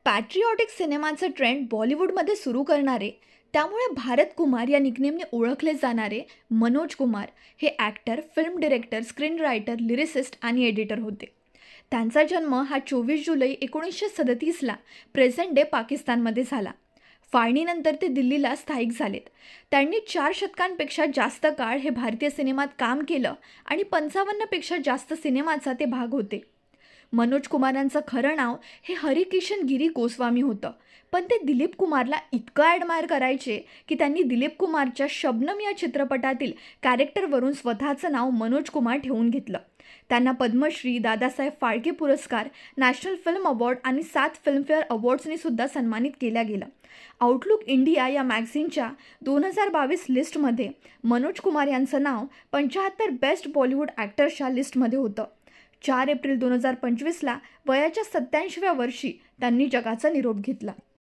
Patriotic सिनेमाचं trend बॉलिवूडमध्ये सुरू करणारे, त्यामुळे भारत कुमार या निकनेमने ओळखले जाणारे मनोज कुमार हे actor, film director, screen writer, lyricist आणि एडिटर होते. त्यांचा जन्म हा 24 जुलै 1937ला प्रेझेंट डे पाकिस्तानमध्ये झाला. फाळणीनंतर ते दिल्लीला स्थायिक झालेत. त्यांनी 4 शतकांपेक्षा जास्त काळ हे भारतीय सिनेमात काम केलं आणि 55पेक्षा जास्त सिनेमाचा ते भाग होते. मनोज कुमारांचं खरं नाव हे हरिकिशन गिरी गोस्वामी होतं, पण ते दिलीप कुमारला इतकं ॲडमायर करायचे की त्यांनी दिलीप कुमारच्या शबनम या चित्रपटातील कॅरेक्टरवरून स्वतःचं नाव मनोज कुमार ठेवून घेतलं. त्यांना पद्मश्री, दादासाहेब फाळके पुरस्कार, नॅशनल फिल्म अवॉर्ड आणि 7 फिल्मफेअर अवॉर्ड्सनी सुद्धा सन्मानित केलं गेलं. आउटलुक इंडिया या मॅगझिनच्या 2022 लिस्टमध्ये मनोज कुमार यांचं नाव 75 बेस्ट बॉलिवूड ॲक्टर्सच्या लिस्टमध्ये होतं. 4 एप्रिल 2025ला वयाच्या 87व्या वर्षी त्यांनी जगाचा निरोप घेतला.